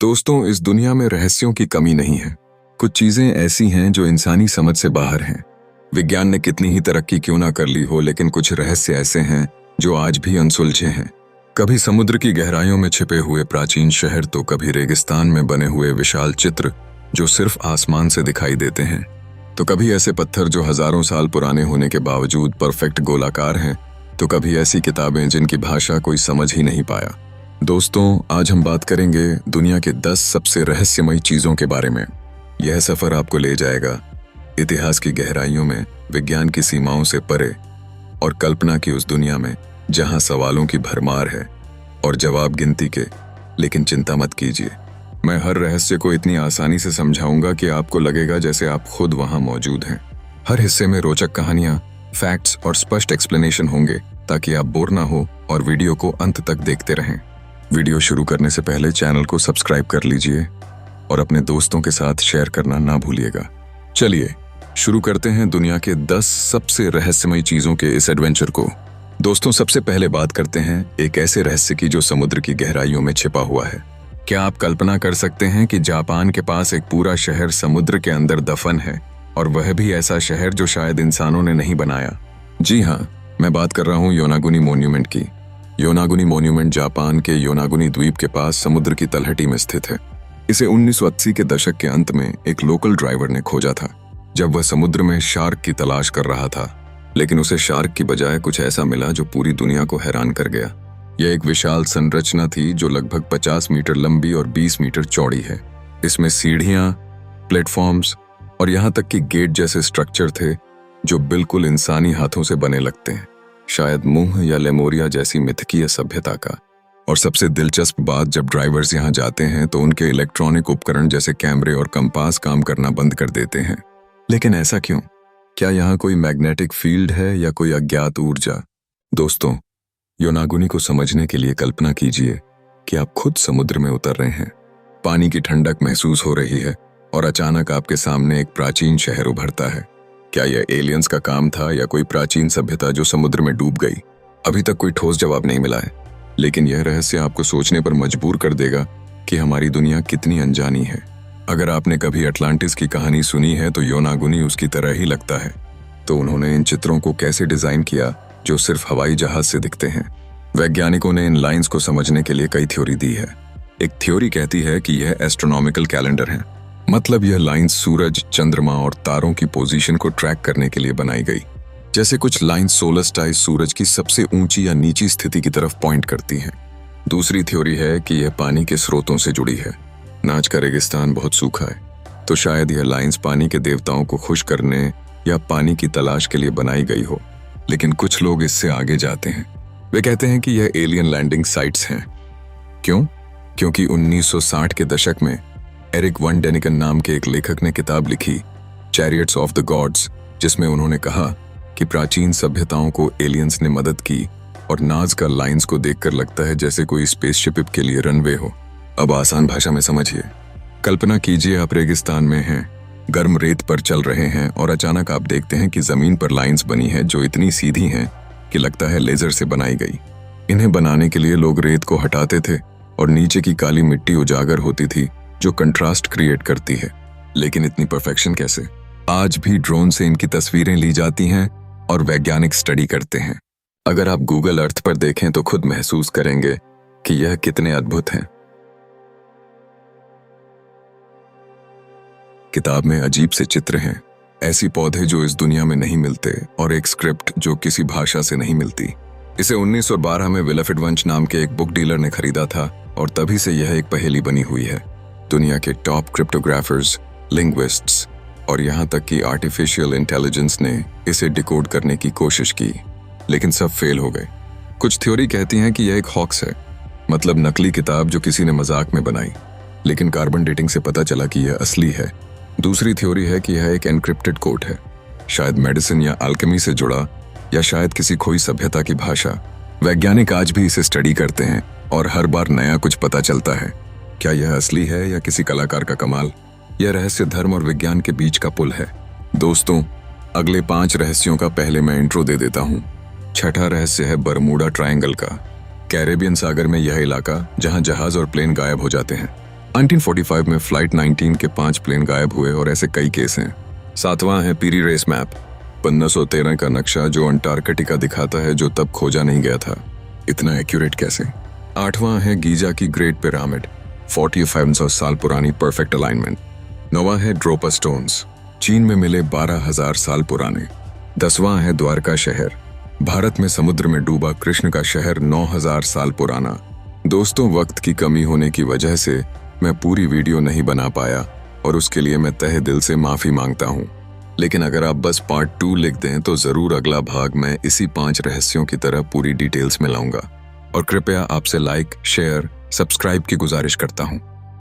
दोस्तों, इस दुनिया में रहस्यों की कमी नहीं है। कुछ चीजें ऐसी हैं जो इंसानी समझ से बाहर हैं। विज्ञान ने कितनी ही तरक्की क्यों ना कर ली हो, लेकिन कुछ रहस्य ऐसे हैं जो आज भी अनसुलझे हैं। कभी समुद्र की गहराइयों में छिपे हुए प्राचीन शहर, तो कभी रेगिस्तान में बने हुए विशाल चित्र जो सिर्फ आसमान से दिखाई देते हैं, तो कभी ऐसे पत्थर जो हजारों साल पुराने होने के बावजूद परफेक्ट गोलाकार हैं, तो कभी ऐसी किताबें जिनकी भाषा कोई समझ ही नहीं पाया। दोस्तों, आज हम बात करेंगे दुनिया के 10 सबसे रहस्यमयी चीजों के बारे में। यह सफर आपको ले जाएगा इतिहास की गहराइयों में, विज्ञान की सीमाओं से परे और कल्पना की उस दुनिया में जहां सवालों की भरमार है और जवाब गिनती के। लेकिन चिंता मत कीजिए, मैं हर रहस्य को इतनी आसानी से समझाऊंगा कि आपको लगेगा जैसे आप खुद वहां मौजूद हैं। हर हिस्से में रोचक कहानियां, फैक्ट्स और स्पष्ट एक्सप्लेनेशन होंगे, ताकि आप बोर ना हो और वीडियो को अंत तक देखते रहें। वीडियो शुरू करने से पहले चैनल को सब्सक्राइब कर लीजिए और अपने दोस्तों के साथ शेयर करना ना भूलिएगा। चलिए शुरू करते हैं दुनिया के 10 सबसे रहस्यमयी चीजों के इस एडवेंचर को। दोस्तों, सबसे पहले बात करते हैं एक ऐसे रहस्य की जो समुद्र की गहराइयों में छिपा हुआ है। क्या आप कल्पना कर सकते हैं कि जापान के पास एक पूरा शहर समुद्र के अंदर दफन है, और वह भी ऐसा शहर जो शायद इंसानों ने नहीं बनाया? जी हाँ, मैं बात कर रहा हूँ योनागुनी मॉन्यूमेंट की। योनागुनी मॉन्यूमेंट जापान के योनागुनी द्वीप के पास समुद्र की तलहटी में स्थित है। इसे 1980 के दशक के अंत में एक लोकल ड्राइवर ने खोजा था, जब वह समुद्र में शार्क की तलाश कर रहा था। लेकिन उसे शार्क की बजाय कुछ ऐसा मिला जो पूरी दुनिया को हैरान कर गया। यह एक विशाल संरचना थी जो लगभग 50 मीटर लंबी और 20 मीटर चौड़ी है। इसमें सीढ़ियां, प्लेटफॉर्म्स और यहाँ तक कि गेट जैसे स्ट्रक्चर थे जो बिल्कुल इंसानी हाथों से बने लगते हैं, शायद मुंह या लेमोरिया जैसी मिथकीय सभ्यता का। और सबसे दिलचस्प बात, जब ड्राइवर्स यहाँ जाते हैं तो उनके इलेक्ट्रॉनिक उपकरण जैसे कैमरे और कंपास काम करना बंद कर देते हैं। लेकिन ऐसा क्यों? क्या यहाँ कोई मैग्नेटिक फील्ड है या कोई अज्ञात ऊर्जा? दोस्तों, योनागुनी को समझने के लिए कल्पना कीजिए कि आप खुद समुद्र में उतर रहे हैं। पानी की ठंडक महसूस हो रही है और अचानक आपके सामने एक प्राचीन शहर उभरता है। क्या यह एलियंस का काम था या कोई प्राचीन सभ्यता जो समुद्र में डूब गई? अभी तक कोई ठोस जवाब नहीं मिला है, लेकिन यह रहस्य आपको सोचने पर मजबूर कर देगा कि हमारी दुनिया कितनी अनजानी है। अगर आपने कभी अटलांटिस की कहानी सुनी है, तो योनागुनी उसकी तरह ही लगता है। तो उन्होंने इन चित्रों को कैसे डिजाइन किया जो सिर्फ हवाई जहाज से दिखते हैं? वैज्ञानिकों ने इन लाइंस को समझने के लिए कई थ्योरी दी है। एक थ्योरी कहती है कि यह एस्ट्रोनॉमिकल कैलेंडर है, मतलब यह लाइंस सूरज, चंद्रमा और तारों की पोजीशन को ट्रैक करने के लिए बनाई गई। जैसे कुछ लाइंस सोलस्टाइस सूरज की सबसे ऊंची या नीची स्थिति की तरफ पॉइंट करती हैं। दूसरी थ्योरी है कि यह पानी के स्रोतों से जुड़ी है। नाच का रेगिस्तान बहुत सूखा है, तो शायद यह लाइंस पानी के देवताओं को खुश करने या पानी की तलाश के लिए बनाई गई हो। लेकिन कुछ लोग इससे आगे जाते हैं। वे कहते हैं कि यह एलियन लैंडिंग साइट्स हैं। क्यों? क्योंकि 1960 के दशक में एरिक वन डेनिकन नाम के एक लेखक ने किताब लिखी, चैरियट्स ऑफ द गॉड्स, जिसमें उन्होंने कहा कि प्राचीन सभ्यताओं को एलियंस ने मदद की, और नाज़का लाइंस को देखकर लगता है जैसे कोई स्पेसशिप के लिए रनवे हो। अब आसान भाषा में समझिए। कल्पना कीजिए आप रेगिस्तान में हैं, गर्म रेत पर चल रहे हैं, और अचानक आप देखते हैं कि जमीन पर लाइंस बनी है जो इतनी सीधी हैं कि लगता है लेजर से बनाई गई। इन्हें बनाने के लिए लोग रेत को हटाते थे और नीचे की काली मिट्टी उजागर होती थी जो कंट्रास्ट क्रिएट करती है। लेकिन इतनी परफेक्शन कैसे? आज भी ड्रोन से इनकी तस्वीरें ली जाती हैं और वैज्ञानिक स्टडी करते हैं। अगर आप गूगल अर्थ पर देखें तो खुद महसूस करेंगे कि यह कितने अद्भुत हैं। किताब में अजीब से चित्र हैं, ऐसी पौधे जो इस दुनिया में नहीं मिलते, और एक स्क्रिप्ट जो किसी भाषा से नहीं मिलती। इसे 1912 में विलफ्रेड वंच नाम के एक बुक डीलर ने खरीदा था, और तभी से यह एक पहेली बनी हुई है। दुनिया के टॉप क्रिप्टोग्राफर्स, लिंग्विस्ट्स और यहाँ तक कि आर्टिफिशियल इंटेलिजेंस ने इसे डिकोड करने की कोशिश की, लेकिन सब फेल हो गए। कुछ थ्योरी कहती हैं कि यह एक हॉक्स है, मतलब नकली किताब जो किसी ने मजाक में बनाई, लेकिन कार्बन डेटिंग से पता चला कि यह असली है। दूसरी थ्योरी है कि यह एक एनक्रिप्टेड कोड है, शायद मेडिसिन या अल्केमी से जुड़ा, या शायद किसी खोई सभ्यता की भाषा। वैज्ञानिक आज भी इसे स्टडी करते हैं और हर बार नया कुछ पता चलता है। क्या यह असली है या किसी कलाकार का कमाल? यह रहस्य धर्म और विज्ञान के बीच का पुल है। दोस्तों, अगले 5 रहस्यों का पहले मैं इंट्रो दे देता हूँ। छठा रहस्य है बरमूडा ट्रायंगल का। कैरेबियन सागर में यह इलाका जहां जहाज और प्लेन गायब हो जाते हैं। 1945 में फ्लाइट 19 के 5 प्लेन गायब हुए और ऐसे कई केस हैं। 7वां है पीरी रेस मैप, 1513 का नक्शा जो अंटार्कटिका दिखाता है जो तब खोजा नहीं गया था। इतना एक्यूरेट कैसे? 8वां है गीजा की ग्रेट पिरामिड, 4500 साल पुरानी परफेक्ट अलाइनमेंट। 9वां है ड्रोपा स्टोन्स, चीन में मिले 12,000 साल पुराने। 10वां है द्वारका शहर, भारत में समुद्र में डूबा कृष्ण का शहर 9,000 साल पुराना। दोस्तों, वक्त की कमी होने की वजह से मैं पूरी वीडियो नहीं बना पाया और उसके लिए मैं तहे दिल से माफी मांगता हूँ। लेकिन अगर आप बस पार्ट 2 लिख दें तो जरूर अगला भाग मैं इसी 5 रहस्यों की तरह पूरी डिटेल्स में लाऊंगा। और कृपया आपसे लाइक, शेयर, सब्सक्राइब की गुजारिश करता हूँ।